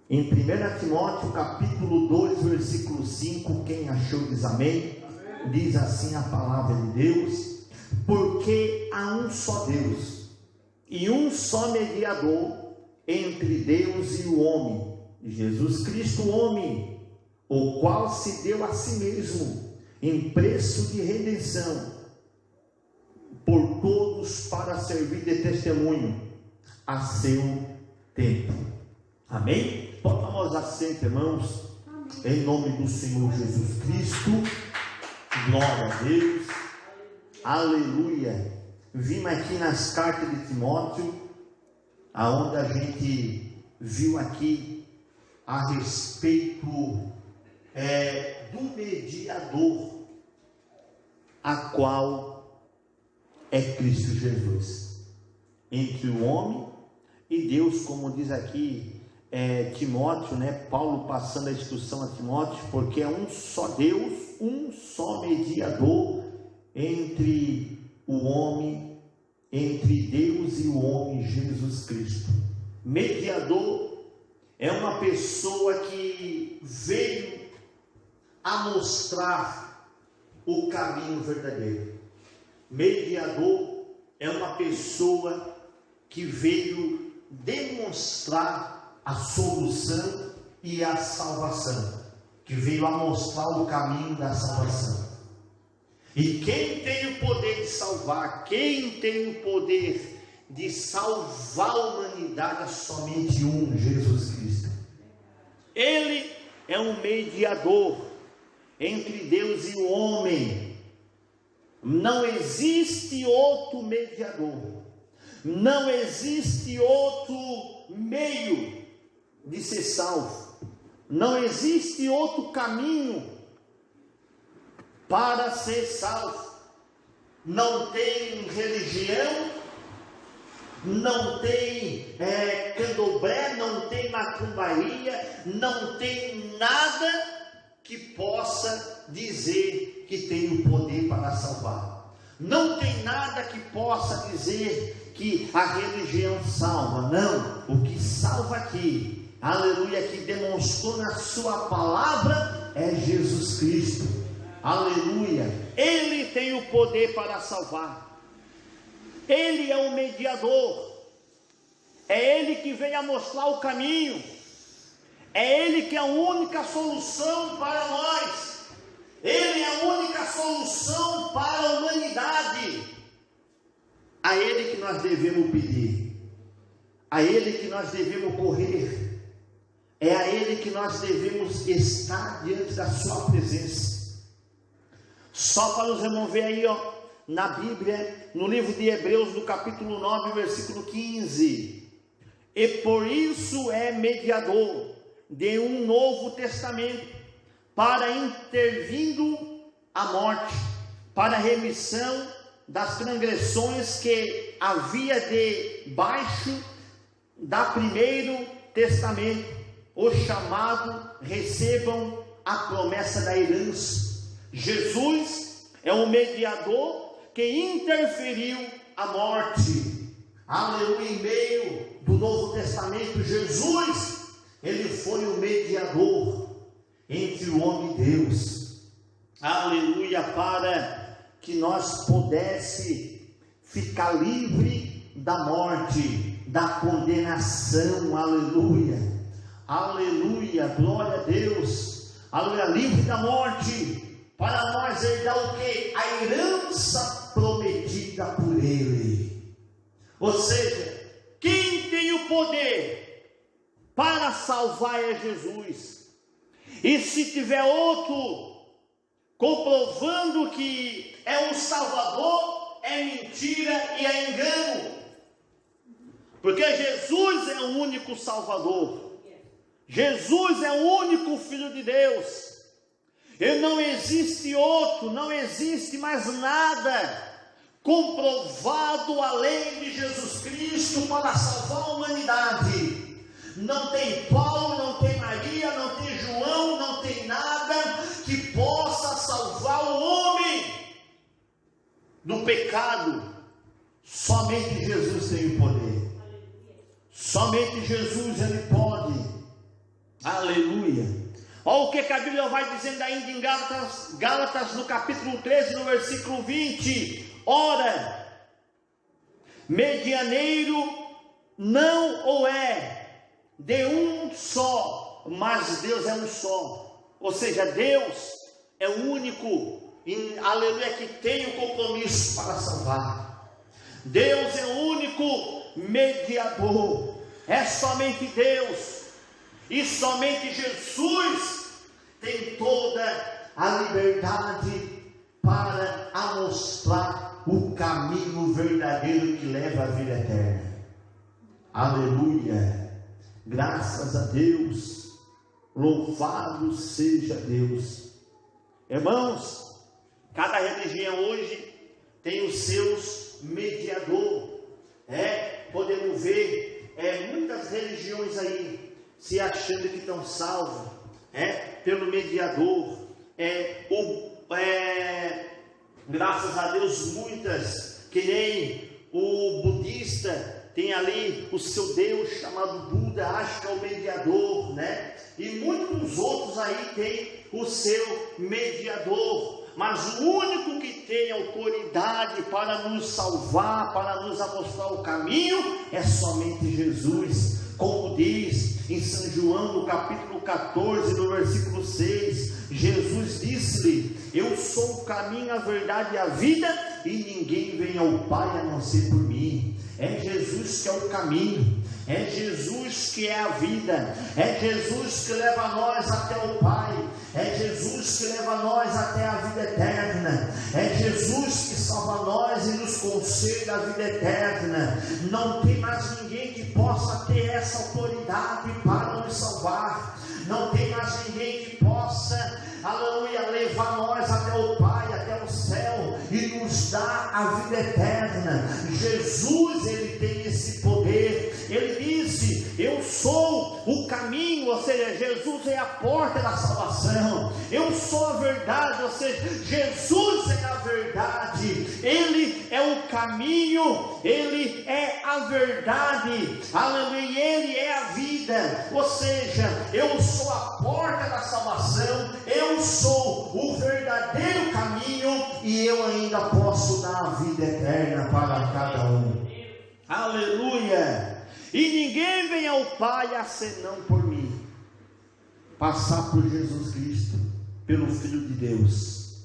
Em 1 Timóteo capítulo 2, versículo 5, quem achou diz amém. Diz assim a palavra de Deus: porque há um só Deus e um só mediador entre Deus e o homem, Jesus Cristo, o homem, o qual se deu a si mesmo em preço de redenção por todos, para servir de testemunho a seu tempo. Amém? Podemos assentar, irmãos, em nome do Senhor Jesus Cristo. Glória a Deus, aleluia. Vimos aqui nas cartas de Timóteo, aonde a gente viu aqui a respeito do mediador, a qual é Cristo Jesus, entre o homem e Deus, como diz aqui Timóteo, Paulo passando a instrução a Timóteo, porque é um só Deus, um só mediador entre o homem, entre Deus e o homem, Jesus Cristo. Mediador é uma pessoa que veio a mostrar o caminho verdadeiro. Mediador é uma pessoa que veio demonstrar a solução e a salvação, que veio a mostrar o caminho da salvação. E quem tem o poder de salvar, quem tem o poder de salvar a humanidade é somente um, Jesus Cristo. Ele é um mediador entre Deus e o homem. Não existe outro mediador, não existe outro meio de ser salvo, não existe outro caminho para ser salvo. Não tem religião, não tem candomblé, não tem macumbaria, não tem nada que possa dizer que tem o poder para salvar. Não tem nada que possa dizer que a religião salva. Não, o que salva aqui, aleluia, que demonstrou na sua palavra, é Jesus Cristo. Aleluia, Ele tem o poder para salvar. Ele é o mediador, é Ele que vem a mostrar o caminho, é Ele que é a única solução para nós, Ele é a única solução para a humanidade. A Ele que nós devemos pedir, a Ele que nós devemos correr, é a Ele que nós devemos estar diante da sua presença. Só para os irmãos ver aí, na Bíblia, no livro de Hebreus, no capítulo 9, versículo 15: e por isso é mediador de um novo testamento, para intervindo a morte, para a remissão das transgressões que havia debaixo da primeiro testamento, os chamados recebam a promessa da herança. Jesus é o mediador que interferiu a morte. Aleluia, em meio do Novo Testamento, Jesus, Ele foi o mediador entre o homem e Deus. Aleluia, para que nós pudesse ficar livre da morte, da condenação. Aleluia, aleluia, glória a Deus. Aleluia, livre da morte, para nós herdar o que? A herança prometida por Ele. Ou seja, quem tem o poder para salvar é Jesus. E se tiver outro comprovando que é um salvador, é mentira e é engano. Porque Jesus é o único salvador, Jesus é o único Filho de Deus. E não existe outro, não existe mais nada comprovado além de Jesus Cristo para salvar a humanidade. Não tem Paulo, não tem Maria, não tem João, não tem nada que possa salvar o homem do pecado. Somente Jesus tem o poder. Somente Jesus, Ele pode. Aleluia. Olha o que a Bíblia vai dizendo ainda em Gálatas no capítulo 13, no versículo 20. Ora, medianeiro não o é, de um só, mas Deus é um só. Ou seja, Deus é o único, aleluia, que tem o compromisso para salvar. Deus é o único mediador. É somente Deus. E somente Jesus tem toda a liberdade para mostrar o caminho verdadeiro que leva à vida eterna. Aleluia! Graças a Deus, louvado seja Deus. Irmãos, cada religião hoje tem os seus mediadores. Podemos ver muitas religiões aí se achando que estão salvos, pelo mediador, graças a Deus, muitas, que nem o budista, tem ali o seu Deus chamado Buda, acha que é o mediador, e muitos outros aí têm o seu mediador, mas o único que tem autoridade para nos salvar, para nos mostrar o caminho, é somente Jesus. Como diz em São João, no capítulo 14, no versículo 6, Jesus disse-lhe: eu sou o caminho, a verdade e a vida, e ninguém vem ao Pai a não ser por mim. É Jesus que é o caminho, é Jesus que é a vida, é Jesus que leva nós até o Pai, é Jesus que leva nós até a vida eterna, é Jesus que salva nós e nos concede a vida eterna. Não tem mais ninguém que possa ter essa autoridade para nos salvar, não tem mais ninguém que possa, aleluia, levar nós até o Pai, até o céu e nos dar a vida eterna. Jesus, ele tem esse poder. Ele disse: eu sou o caminho, ou seja, Jesus é a porta da salvação. Eu sou a verdade, ou seja, Jesus é a verdade. Ele é o caminho, ele é a verdade, aleluia, ele é a vida. Ou seja, eu sou a porta da salvação, eu sou o verdadeiro caminho, e eu ainda posso dar a vida eterna para cada um. Aleluia! E ninguém vem ao Pai a senão por mim. Passar por Jesus Cristo, pelo Filho de Deus.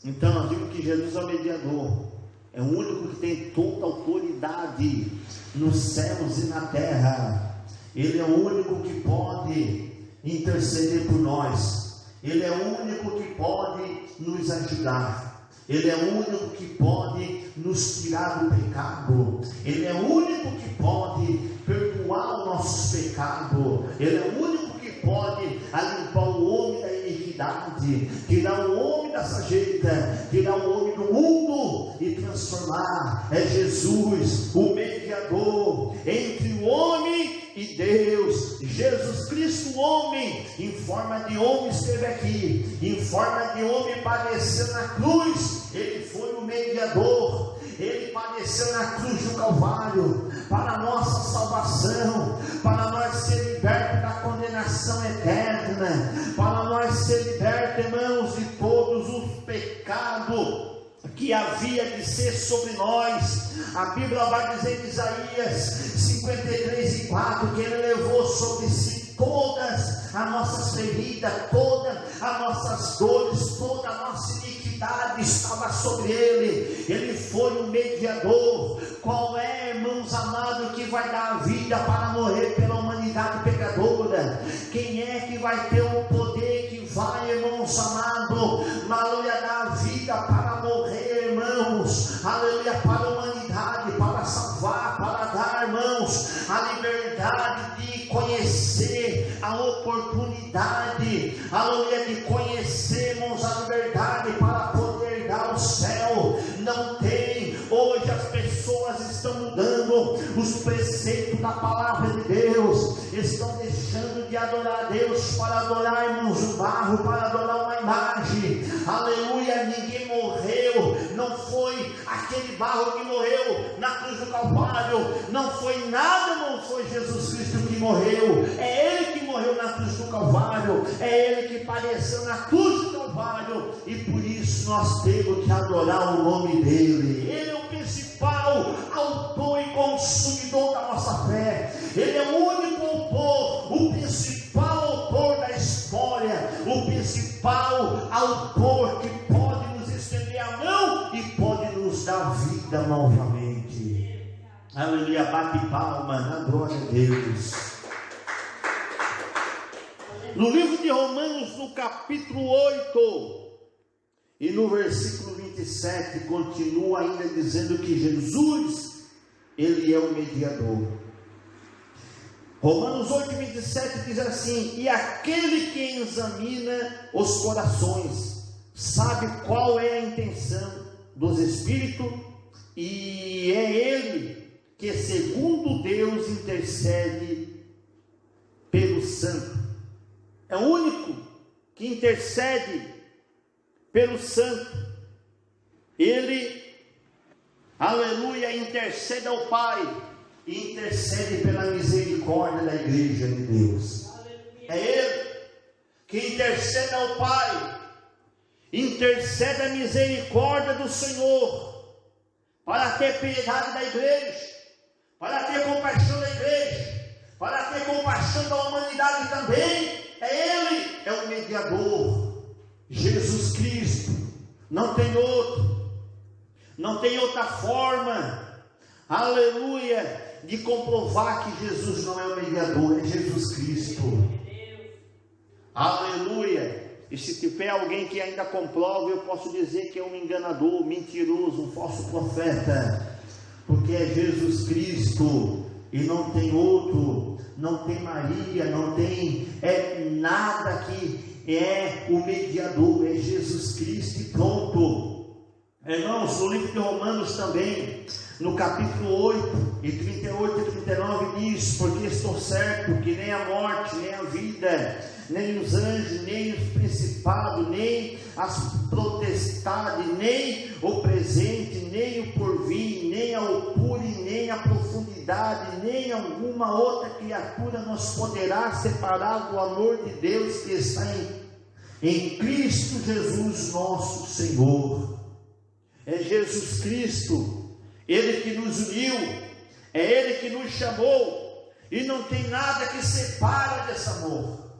Então nós vimos que Jesus é o mediador, é o único que tem toda a autoridade nos céus e na terra. Ele é o único que pode interceder por nós. Ele é o único que pode nos ajudar. Ele é o único que pode nos tirar do pecado. Ele é o único que pode perdoar os nossos pecados. Ele é o único que pode limpar o homem da iniquidade, tirar o homem da sujeita, tirar o homem do mundo e transformar. É Jesus, o mediador entre o homem e Deus. Jesus Cristo, homem, em forma de homem esteve aqui, em forma de homem padeceu na cruz. Ele foi o mediador, ele padeceu na cruz do Calvário, para a nossa salvação, para nós ser libertos da condenação eterna, para nós ser libertos, irmãos, de todos os pecados que havia de ser sobre nós. A Bíblia vai dizer em Isaías 53:4 que ele levou sobre si todas as nossas feridas, todas as nossas dores, toda a nossa iniquidade estava sobre ele. Ele foi o mediador. Qual é, irmãos amados, que vai dar a vida para morrer pela humanidade pecadora? Quem é que vai ter o poder que vai, irmãos amados, aleluia, dar a vida para morrer, irmãos, aleluia, para a humanidade, para salvar, para dar, irmãos, a liberdade de conhecer, a oportunidade, aleluia, de conhecer, irmãos, a liberdade para poder dar o céu? Não tem. Hoje as pessoas estão mudando os preceitos da palavra de Deus, estão deixando de adorar a Deus para adorar, irmãos, o barro, para adorar uma imagem. Aleluia, ninguém morreu, não foi aquele barro que morreu na cruz do Calvário, não foi nada, irmão, foi Jesus Cristo que morreu, é Ele que morreu na cruz do Calvário. Calvário, é Ele que padeceu na cruz do Calvário, e por isso nós temos que adorar o nome dEle. Ele é o principal autor e consumidor da nossa fé, Ele é o único autor, o principal autor da história, o principal autor que pode nos estender a mão e pode nos dar vida novamente. Aleluia, bate palma, na glória a Deus. No livro de Romanos, no capítulo 8, e no versículo 27, continua ainda dizendo que Jesus, Ele é o mediador. Romanos 8, 27 diz assim: e aquele que examina os corações, sabe qual é a intenção dos Espíritos, e é Ele que segundo Deus intercede pelo santo. É o único que intercede pelo santo. Ele, aleluia, intercede ao Pai e intercede pela misericórdia da igreja de Deus. É Ele que intercede ao Pai, intercede a misericórdia do Senhor, para ter piedade da igreja, para ter compaixão da igreja, para ter compaixão da humanidade também. É Ele, é o mediador, Jesus Cristo. Não tem outro, não tem outra forma, aleluia, de comprovar que Jesus não é o mediador, é Jesus Cristo. Aleluia. E se tiver alguém que ainda comprova, eu posso dizer que é um enganador, mentiroso, um falso profeta, porque é Jesus Cristo e não tem outro, não tem Maria, não tem nada que é o mediador, é Jesus Cristo e pronto. Irmãos, no livro de Romanos também, no capítulo 8, e 38 e 39 diz: porque estou certo que nem a morte, nem a vida, nem os anjos, nem os principados, nem as potestades, nem o presente, nem o porvir, nem a altura, nem a profundidade, nem alguma outra criatura nos poderá separar do amor de Deus que está em Cristo Jesus nosso Senhor. É Jesus Cristo, Ele que nos uniu, é Ele que nos chamou, e não tem nada que separe desse amor.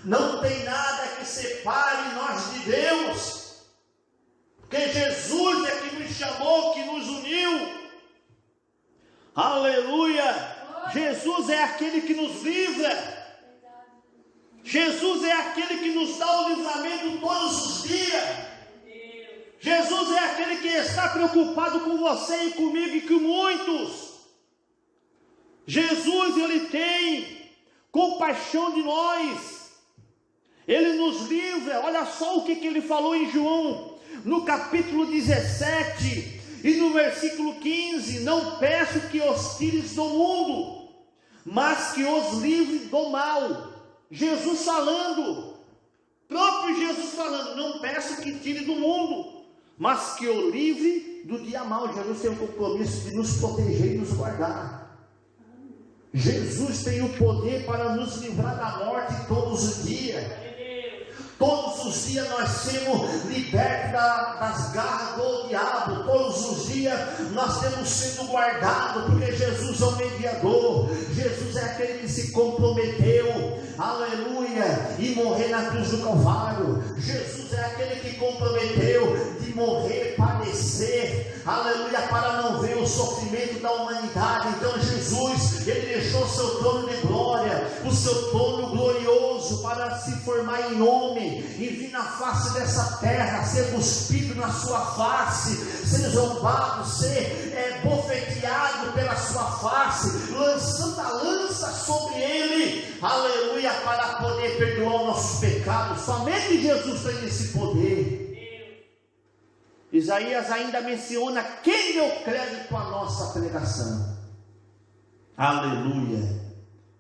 Não tem nada que separe nós de Deus, porque Jesus é que nos chamou, que nos uniu. Aleluia! Jesus é aquele que nos livra. Jesus é aquele que nos dá o livramento todos os dias. Jesus é aquele que está preocupado com você e comigo e com muitos. Jesus, Ele tem compaixão de nós. Ele nos livra. Olha só o que Ele falou em João, no capítulo 17 e no versículo 15: não peço que os tires do mundo, mas que os livre do mal. Jesus falando, próprio Jesus falando: não peço que tire do mundo, mas que o livre do dia mal. Jesus tem o compromisso de nos proteger e nos guardar. Jesus tem o poder para nos livrar da morte todos os dias. Todos os dias nós somos libertos das garras do diabo. Todos os dias nós temos sido guardados, porque Jesus é o mediador. Jesus é aquele que se comprometeu, aleluia, e morrer na cruz do Calvário. Jesus é aquele que comprometeu de morrer, padecer, aleluia, para não ver o sofrimento da humanidade. Então Jesus, Ele deixou o seu trono de glória, o seu trono glorioso, para se formar em homem e vir na face dessa terra, ser cuspido na sua face, ser zombado, ser bofeteado pela sua face, lançando a lança sobre ele, aleluia, para poder perdoar os nossos pecados. Somente Jesus tem esse poder. Isaías ainda menciona: quem deu crédito à nossa pregação? Aleluia.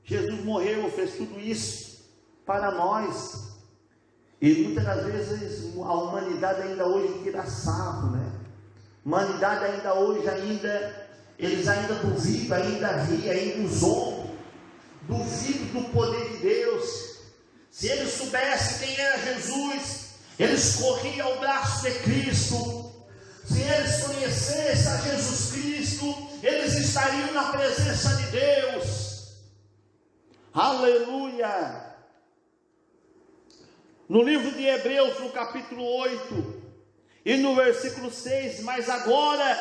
Jesus morreu, fez tudo isso para nós. E muitas das vezes a humanidade ainda hoje tira sarro, né? A humanidade ainda hoje, eles ainda duvidam, ainda riem, ainda zombam, duvidam do poder de Deus. Se soubessem quem era Jesus, eles corriam ao braço de Cristo. Se eles conhecessem a Jesus Cristo, eles estariam na presença de Deus. Aleluia! No livro de Hebreus, no capítulo 8, e no versículo 6, mas agora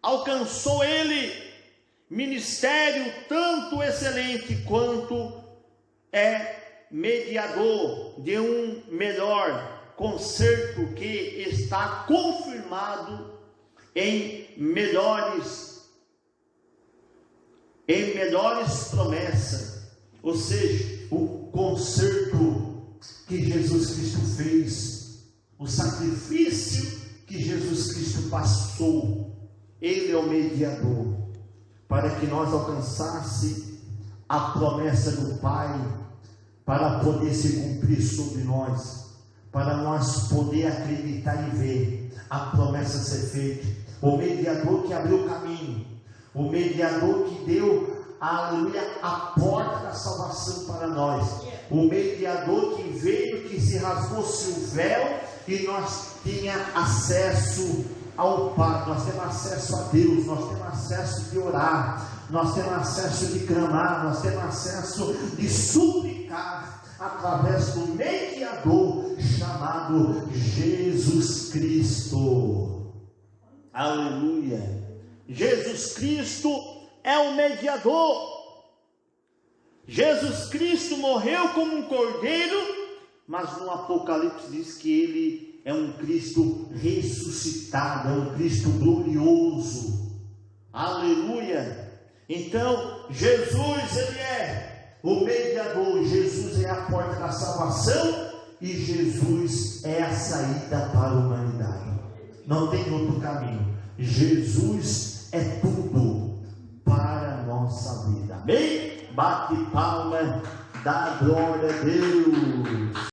alcançou ele ministério tanto excelente quanto é mediador de um melhor concerto que está confirmado em melhores promessas, ou seja, o concerto que Jesus Cristo fez, o sacrifício que Jesus Cristo passou, Ele é o mediador, para que nós alcançasse a promessa do Pai, para poder se cumprir sobre nós, para nós poder acreditar e ver a promessa ser feita. O mediador que abriu o caminho, o mediador que deu, aleluia, a porta da salvação para nós, o mediador que veio, que se rasgou-se o véu, e nós tínhamos acesso ao Pai, nós temos acesso a Deus, nós temos acesso de orar, nós temos acesso de clamar, nós temos acesso de suplicar, através do mediador chamado Jesus Cristo. Aleluia! Jesus Cristo é o mediador. Jesus Cristo morreu como um cordeiro, mas no Apocalipse diz que ele é um Cristo ressuscitado, é um Cristo glorioso. Aleluia! Então Jesus, ele é o mediador, Jesus é a porta da salvação e Jesus é a saída para a humanidade. Não tem outro caminho. Jesus é tudo para a nossa vida. Amém? Bate palma, dá glória a Deus.